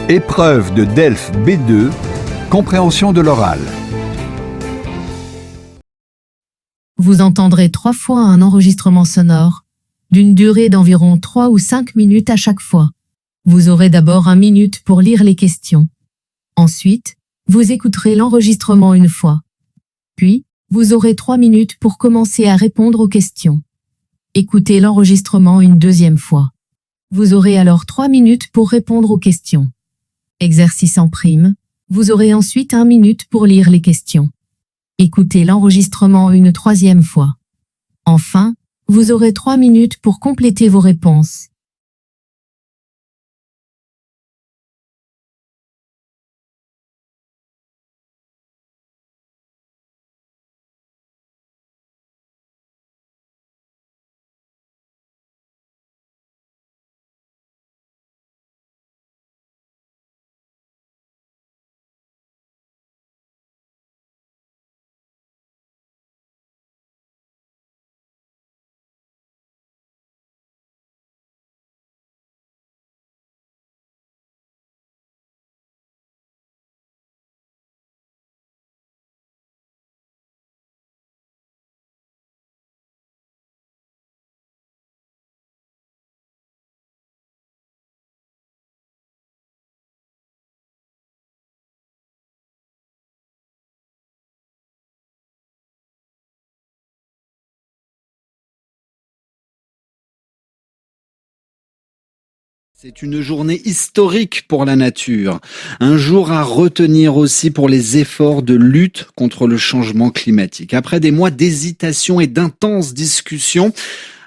Épreuve de DELF B2, compréhension de l'oral. Vous entendrez 3 fois un enregistrement sonore, d'une durée d'environ 3 ou 5 minutes à chaque fois. Vous aurez d'abord 1 minute pour lire les questions. Ensuite, vous écouterez l'enregistrement une fois. Puis, vous aurez 3 minutes pour commencer à répondre aux questions. Écoutez l'enregistrement une deuxième fois. Vous aurez alors 3 minutes pour répondre aux questions. Exercice en prime, vous aurez ensuite 1 minute pour lire les questions. Écoutez l'enregistrement une troisième fois. Enfin, vous aurez 3 minutes pour compléter vos réponses. C'est une journée historique pour la nature, un jour à retenir aussi pour les efforts de lutte contre le changement climatique. Après des mois d'hésitation et d'intenses discussions,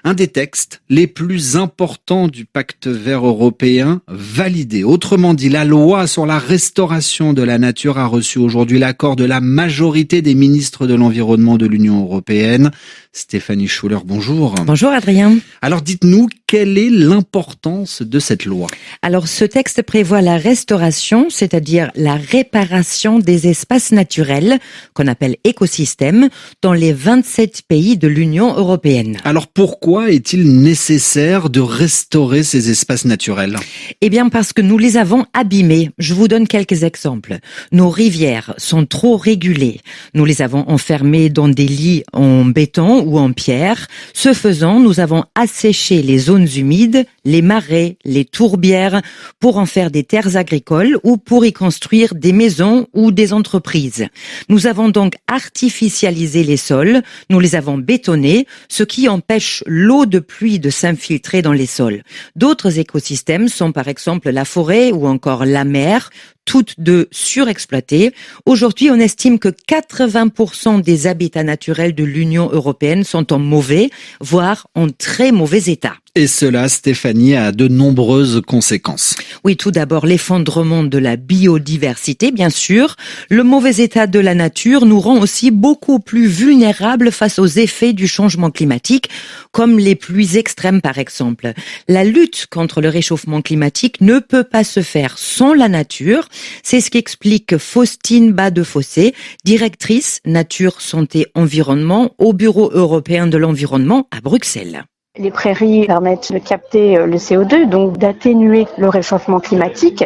un des textes les plus importants du pacte vert européen validé. Autrement dit, la loi sur la restauration de la nature a reçu aujourd'hui l'accord de la majorité des ministres de l'environnement de l'Union européenne. Stéphanie Schuller, bonjour. Bonjour Adrien. Alors dites-nous, quelle est l'importance de cette loi ? Alors ce texte prévoit la restauration, c'est-à-dire la réparation des espaces naturels, qu'on appelle écosystèmes, dans les 27 pays de l'Union européenne. Alors pourquoi est-il nécessaire de restaurer ces espaces naturels ? Eh bien parce que nous les avons abîmés. Je vous donne quelques exemples. Nos rivières sont trop régulées. Nous les avons enfermées dans des lits en béton ou en pierre. Ce faisant, nous avons asséché les zones humides, les marais, les tourbières, pour en faire des terres agricoles ou pour y construire des maisons ou des entreprises. Nous avons donc artificialisé les sols, nous les avons bétonnés, ce qui empêche l'eau de pluie de s'infiltrer dans les sols. D'autres écosystèmes sont par exemple la forêt ou encore la mer, toutes deux surexploitées. Aujourd'hui, on estime que 80% des habitats naturels de l'Union européenne sont en mauvais, voire en très mauvais état. Et cela, Stéphanie, a de nombreuses conséquences. Oui, tout d'abord, l'effondrement de la biodiversité, bien sûr. Le mauvais état de la nature nous rend aussi beaucoup plus vulnérables face aux effets du changement climatique, comme les pluies extrêmes, par exemple. La lutte contre le réchauffement climatique ne peut pas se faire sans la nature. C'est ce qu'explique Faustine Bas-de-Fossé, directrice Nature, Santé, Environnement au Bureau européen de l'environnement à Bruxelles. Les prairies permettent de capter le CO2, donc d'atténuer le réchauffement climatique.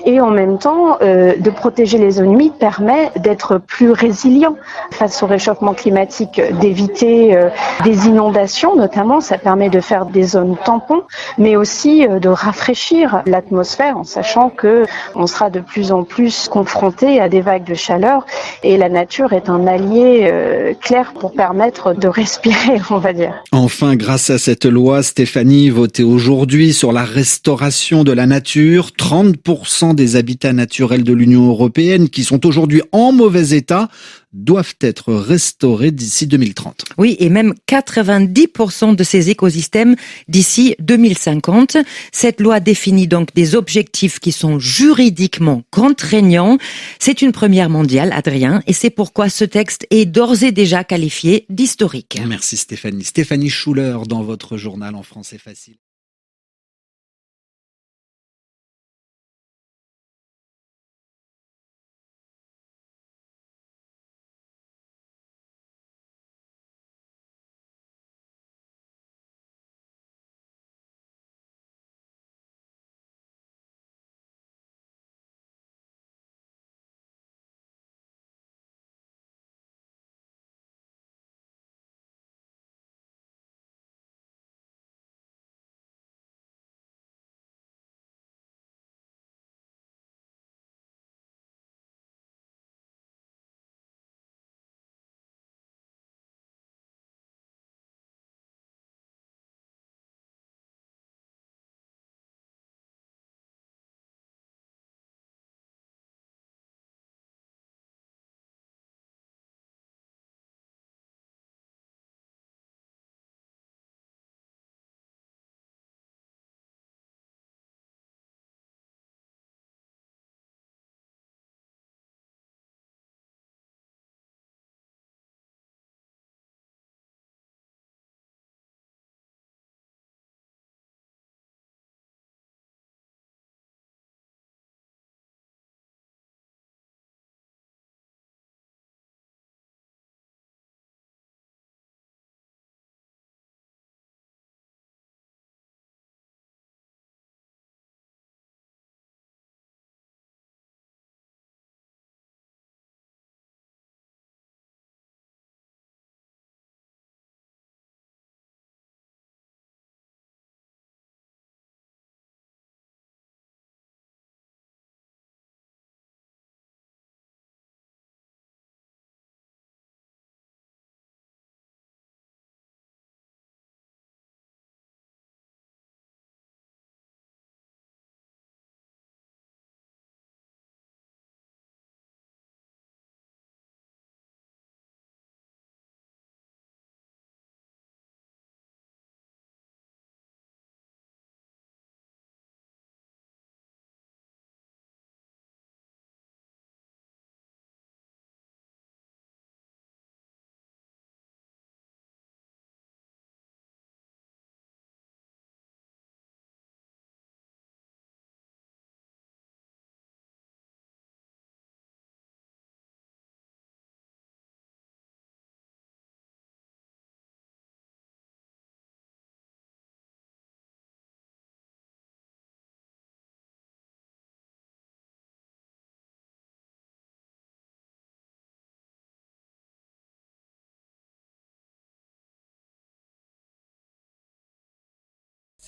Et en même temps, de protéger les zones humides permet d'être plus résilient face au réchauffement climatique, d'éviter des inondations notamment. Ça permet de faire des zones tampons, mais aussi de rafraîchir l'atmosphère en sachant que on sera de plus en plus confronté à des vagues de chaleur. Et la nature est un allié clair pour permettre de respirer, on va dire. Enfin, grâce à cette loi, Stéphanie, votée aujourd'hui sur la restauration de la nature, 30% des habitats naturels de l'Union européenne qui sont aujourd'hui en mauvais état doivent être restaurés d'ici 2030. Oui, et même 90% de ces écosystèmes d'ici 2050. Cette loi définit donc des objectifs qui sont juridiquement contraignants. C'est une première mondiale, Adrien, et c'est pourquoi ce texte est d'ores et déjà qualifié d'historique. Merci Stéphanie. Stéphanie Schuller dans votre journal En français facile.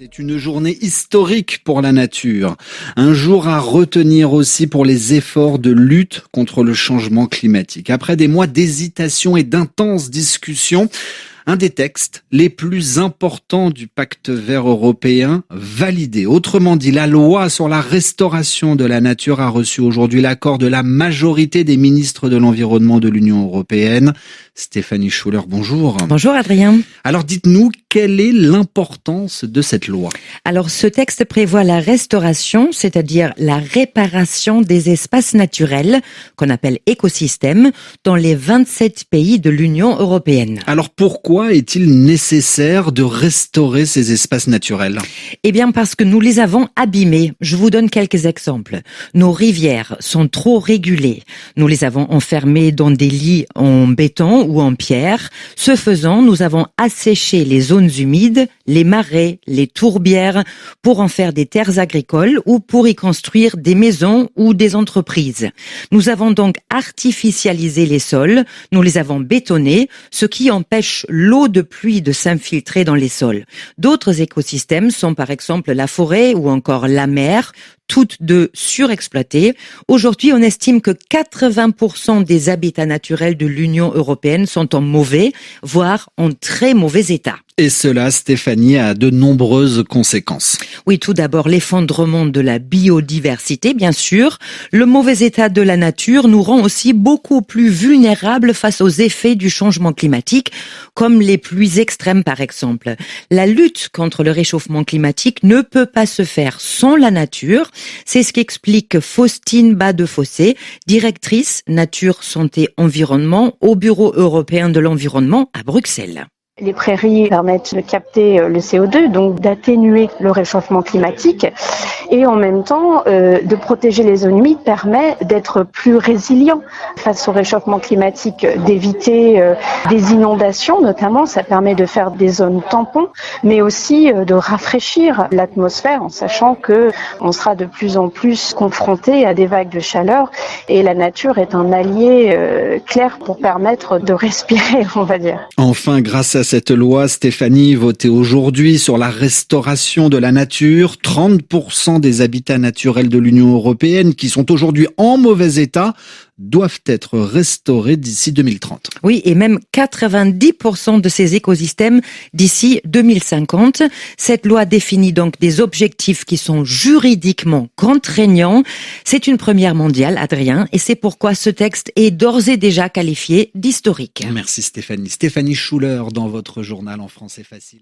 C'est une journée historique pour la nature, un jour à retenir aussi pour les efforts de lutte contre le changement climatique. Après des mois d'hésitation et d'intenses discussions, un des textes les plus importants du pacte vert européen validé. Autrement dit, la loi sur la restauration de la nature a reçu aujourd'hui l'accord de la majorité des ministres de l'environnement de l'Union européenne. Stéphanie Schuller, bonjour. Bonjour Adrien. Alors dites-nous, quelle est l'importance de cette loi ? Alors ce texte prévoit la restauration, c'est-à-dire la réparation des espaces naturels, qu'on appelle écosystèmes, dans les 27 pays de l'Union européenne. Alors pourquoi est-il nécessaire de restaurer ces espaces naturels ? Eh bien parce que nous les avons abîmés. Je vous donne quelques exemples. Nos rivières sont trop régulées. Nous les avons enfermées dans des lits en béton ou en pierre. Ce faisant, nous avons asséché les zones humides, les marais, les tourbières, pour en faire des terres agricoles ou pour y construire des maisons ou des entreprises. Nous avons donc artificialisé les sols, nous les avons bétonnés, ce qui empêche l'eau de pluie de s'infiltrer dans les sols. D'autres écosystèmes sont par exemple la forêt ou encore la mer, toutes deux surexploitées. Aujourd'hui, on estime que 80% des habitats naturels de l'Union européenne sont en mauvais, voire en très mauvais état. Et cela, Stéphanie, a de nombreuses conséquences. Oui, tout d'abord, l'effondrement de la biodiversité, bien sûr. Le mauvais état de la nature nous rend aussi beaucoup plus vulnérables face aux effets du changement climatique, comme les pluies extrêmes, par exemple. La lutte contre le réchauffement climatique ne peut pas se faire sans la nature. C'est ce qu'explique Faustine Bas-de-Fossé, directrice Nature, Santé, Environnement au Bureau européen de l'environnement à Bruxelles. Les prairies permettent de capter le CO2, donc d'atténuer le réchauffement climatique. Et en même temps, de protéger les zones humides permet d'être plus résilient face au réchauffement climatique, d'éviter des inondations notamment. Ça permet de faire des zones tampons, mais aussi de rafraîchir l'atmosphère en sachant que on sera de plus en plus confronté à des vagues de chaleur. Et la nature est un allié clair pour permettre de respirer, on va dire. Enfin, grâce à cette loi, Stéphanie, votée aujourd'hui sur la restauration de la nature, 30% des habitats naturels de l'Union européenne qui sont aujourd'hui en mauvais état doivent être restaurés d'ici 2030. Oui, et même 90% de ces écosystèmes d'ici 2050. Cette loi définit donc des objectifs qui sont juridiquement contraignants. C'est une première mondiale, Adrien, et c'est pourquoi ce texte est d'ores et déjà qualifié d'historique. Merci Stéphanie. Stéphanie Schuller dans votre journal en français facile.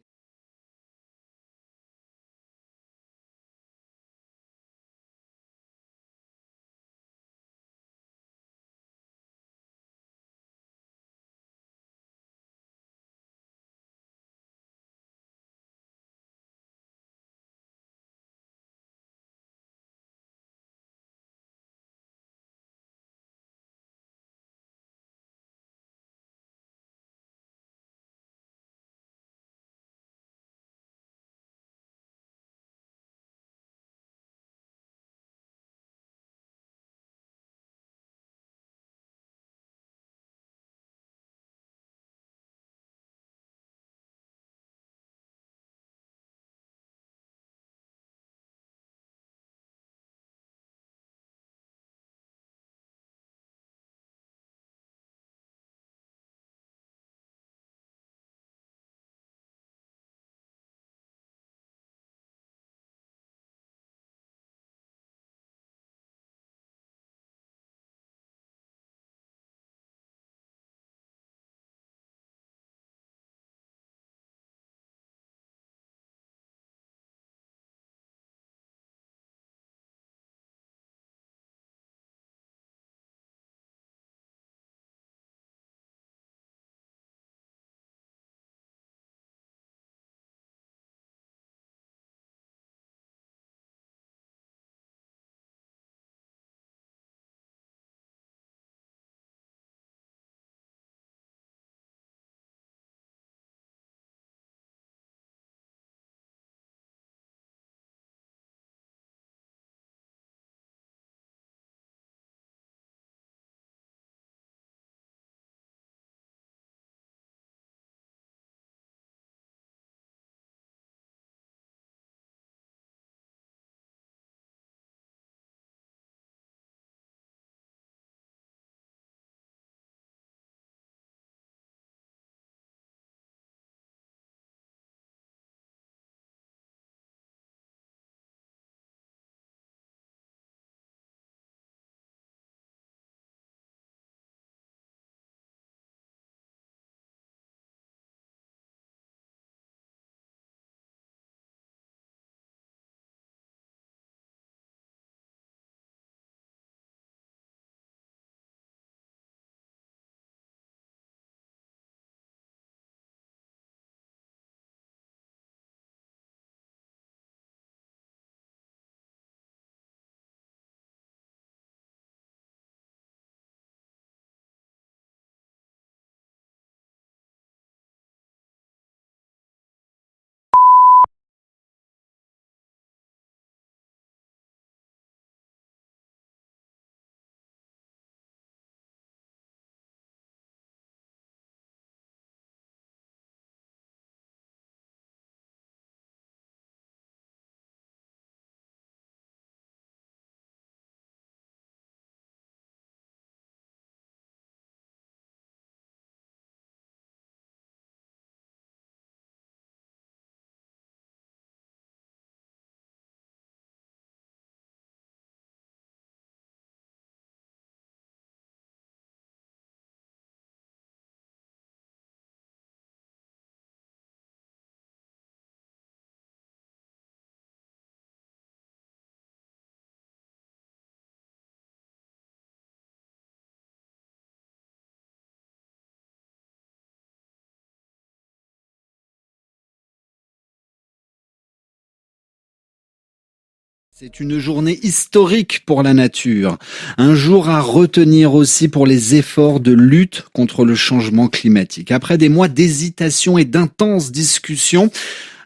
C'est une journée historique pour la nature, un jour à retenir aussi pour les efforts de lutte contre le changement climatique. Après des mois d'hésitation et d'intenses discussions,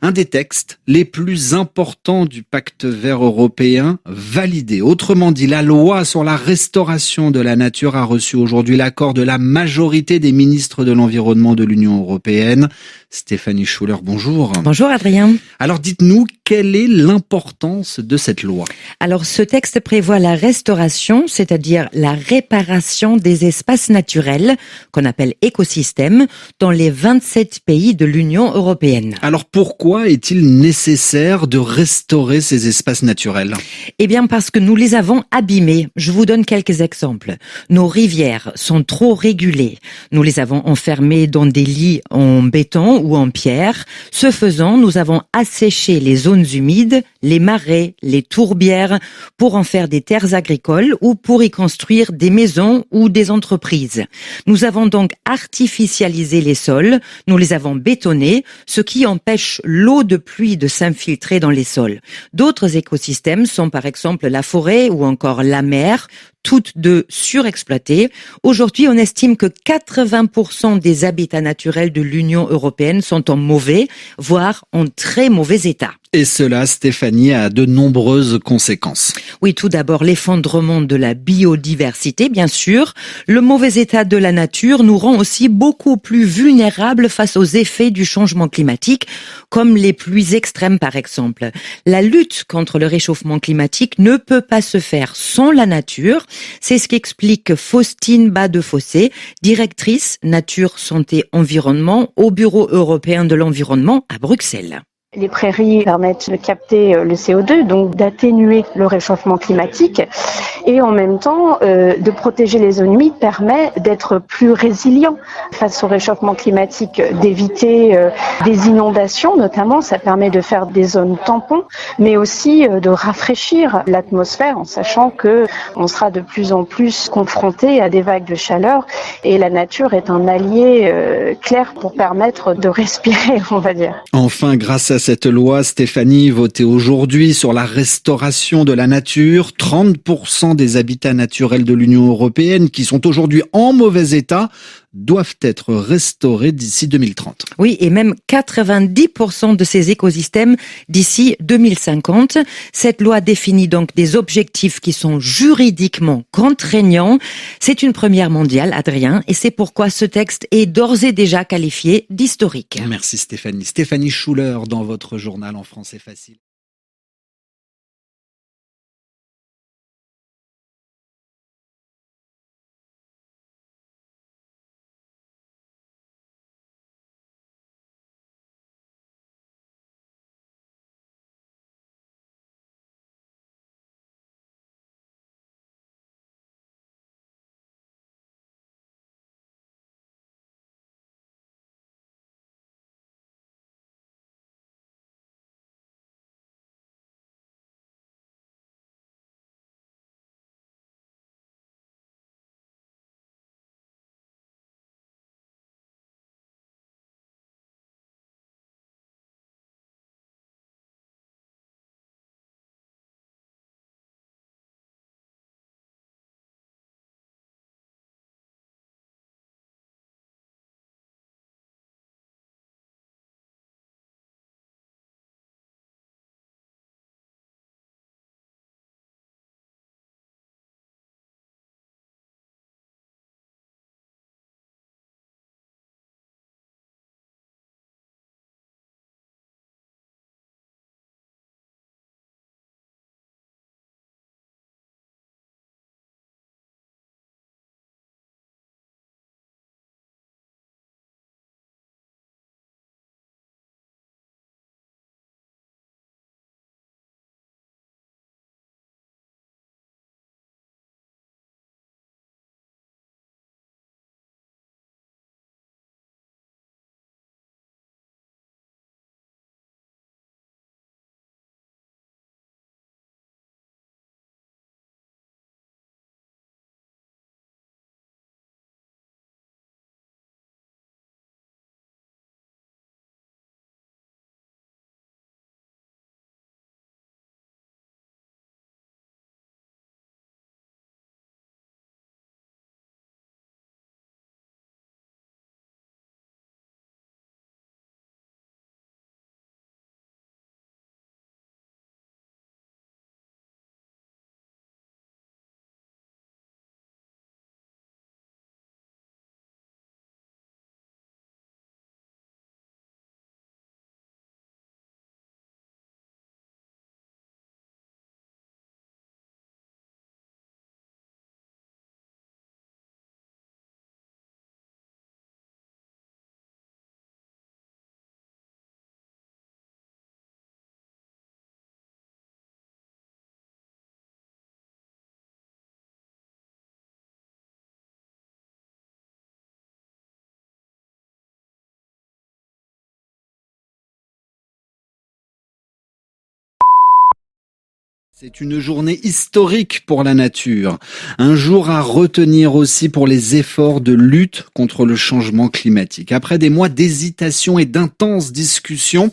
un des textes les plus importants du pacte vert européen validé. Autrement dit, la loi sur la restauration de la nature a reçu aujourd'hui l'accord de la majorité des ministres de l'environnement de l'Union européenne. Stéphanie Schuller, bonjour. Bonjour Adrien. Alors dites-nous, quelle est l'importance de cette loi ? Alors ce texte prévoit la restauration, c'est-à-dire la réparation des espaces naturels, qu'on appelle écosystèmes, dans les 27 pays de l'Union européenne. Alors pourquoi est-il nécessaire de restaurer ces espaces naturels ? Eh bien parce que nous les avons abîmés. Je vous donne quelques exemples. Nos rivières sont trop régulées. Nous les avons enfermées dans des lits en béton ou en pierre. Ce faisant, nous avons asséché les zones humides, les marais, les tourbières pour en faire des terres agricoles ou pour y construire des maisons ou des entreprises. Nous avons donc artificialisé les sols, nous les avons bétonnés, ce qui empêche l'eau de pluie de s'infiltrer dans les sols. D'autres écosystèmes sont par exemple la forêt ou encore la mer, toutes deux surexploitées. Aujourd'hui, on estime que 80% des habitats naturels de l'Union européenne sont en mauvais, voire en très mauvais état. Et cela, Stéphanie, a de nombreuses conséquences. Oui, tout d'abord, l'effondrement de la biodiversité, bien sûr. Le mauvais état de la nature nous rend aussi beaucoup plus vulnérables face aux effets du changement climatique, comme les pluies extrêmes, par exemple. La lutte contre le réchauffement climatique ne peut pas se faire sans la nature. C'est ce qu'explique Faustine Bas-de-Fossé, directrice Nature, Santé, Environnement au Bureau européen de l'environnement à Bruxelles. Les prairies permettent de capter le CO2, donc d'atténuer le réchauffement climatique. Et en même temps, de protéger les zones humides permet d'être plus résilient face au réchauffement climatique, d'éviter des inondations notamment. Ça permet de faire des zones tampons, mais aussi de rafraîchir l'atmosphère en sachant que on sera de plus en plus confronté à des vagues de chaleur. Et la nature est un allié clair pour permettre de respirer, on va dire. Enfin, grâce à cette loi, Stéphanie, votée aujourd'hui sur la restauration de la nature, 30% des habitats naturels de l'Union européenne qui sont aujourd'hui en mauvais état doivent être restaurés d'ici 2030. Oui, et même 90% de ces écosystèmes d'ici 2050. Cette loi définit donc des objectifs qui sont juridiquement contraignants. C'est une première mondiale, Adrien, et c'est pourquoi ce texte est d'ores et déjà qualifié d'historique. Merci Stéphanie. Stéphanie Schuller dans votre journal En français facile. C'est une journée historique pour la nature, un jour à retenir aussi pour les efforts de lutte contre le changement climatique. Après des mois d'hésitation et d'intenses discussions,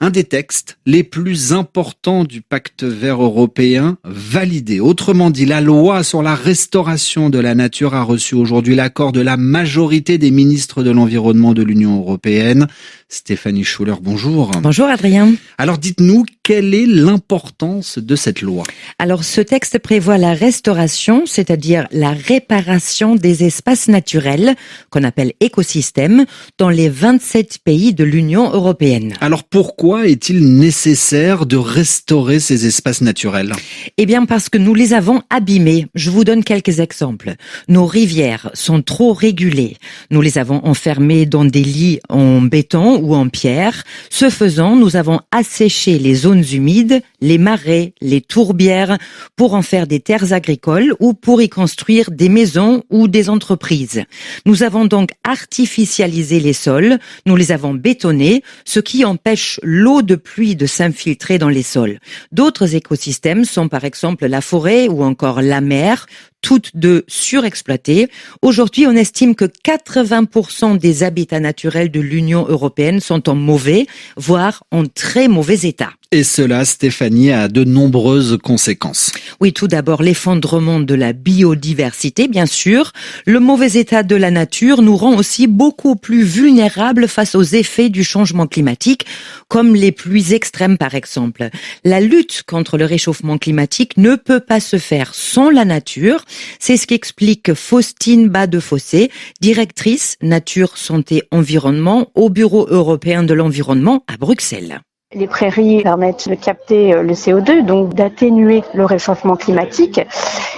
un des textes les plus importants du pacte vert européen validé. Autrement dit, la loi sur la restauration de la nature a reçu aujourd'hui l'accord de la majorité des ministres de l'environnement de l'Union européenne. Stéphanie Schuller, bonjour. Bonjour Adrien. Alors dites-nous, quelle est l'importance de cette loi ? Alors ce texte prévoit la restauration, c'est-à-dire la réparation des espaces naturels, qu'on appelle écosystèmes, dans les 27 pays de l'Union européenne. Alors pourquoi est-il nécessaire de restaurer ces espaces naturels ? Eh bien parce que nous les avons abîmés. Je vous donne quelques exemples. Nos rivières sont trop régulées. Nous les avons enfermées dans des lits en béton ou en pierre. Ce faisant, nous avons asséché les zones humides, les marais, les tourbières, pour en faire des terres agricoles ou pour y construire des maisons ou des entreprises. Nous avons donc artificialisé les sols, nous les avons bétonnés, ce qui empêche l'eau de pluie de s'infiltrer dans les sols. D'autres écosystèmes sont par exemple la forêt ou encore la mer, toutes deux surexploitées. Aujourd'hui, on estime que 80% des habitats naturels de l'Union européenne sont en mauvais, voire en très mauvais état. Et cela, Stéphanie, a de nombreuses conséquences. Oui, tout d'abord, l'effondrement de la biodiversité, bien sûr. Le mauvais état de la nature nous rend aussi beaucoup plus vulnérables face aux effets du changement climatique, comme les pluies extrêmes, par exemple. La lutte contre le réchauffement climatique ne peut pas se faire sans la nature. C'est ce qu'explique Faustine Bas-de-Fossé, directrice Nature, Santé, Environnement au Bureau européen de l'environnement à Bruxelles. Les prairies permettent de capter le CO2, donc d'atténuer le réchauffement climatique.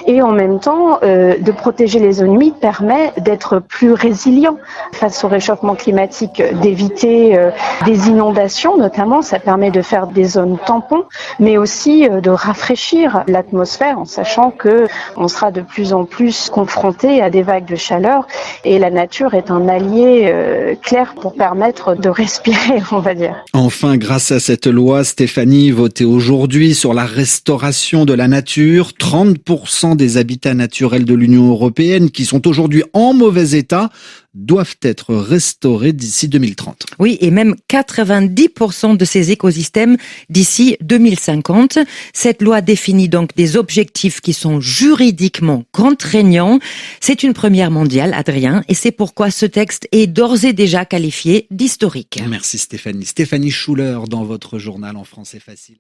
Et en même temps, de protéger les zones humides permet d'être plus résilient face au réchauffement climatique, d'éviter des inondations notamment. Ça permet de faire des zones tampons, mais aussi de rafraîchir l'atmosphère en sachant que on sera de plus en plus confronté à des vagues de chaleur. Et la nature est un allié clair pour permettre de respirer, on va dire. Enfin, grâce à cette loi, Stéphanie, votée aujourd'hui sur la restauration de la nature, 30% des habitats naturels de l'Union européenne qui sont aujourd'hui en mauvais état doivent être restaurés d'ici 2030. Oui, et même 90% de ces écosystèmes d'ici 2050. Cette loi définit donc des objectifs qui sont juridiquement contraignants. C'est une première mondiale, Adrien, et c'est pourquoi ce texte est d'ores et déjà qualifié d'historique. Merci Stéphanie. Stéphanie Schuller dans votre journal en français facile.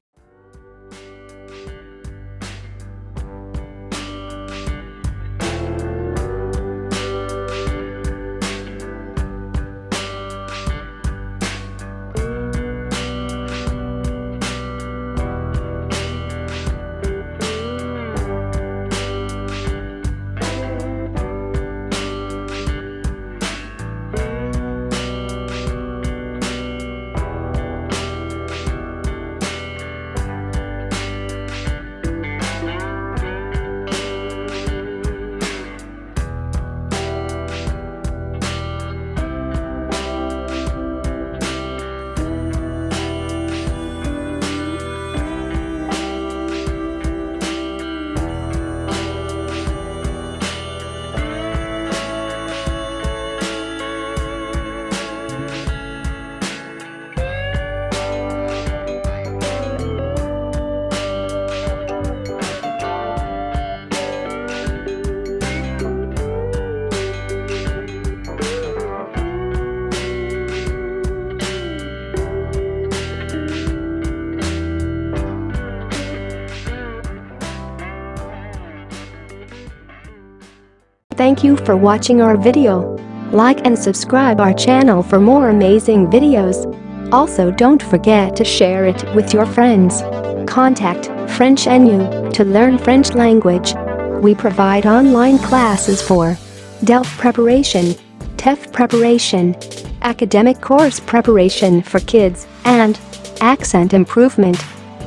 Thank you for watching our video. Like and subscribe our channel for more amazing videos. Also, don't forget to share it with your friends. Contact French NU to learn French language. We provide online classes for DELF preparation, TEF preparation, academic course preparation for kids, and accent improvement.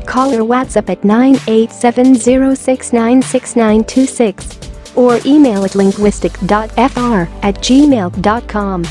Call or WhatsApp at 987069696 or email at linguistic.fr@gmail.com.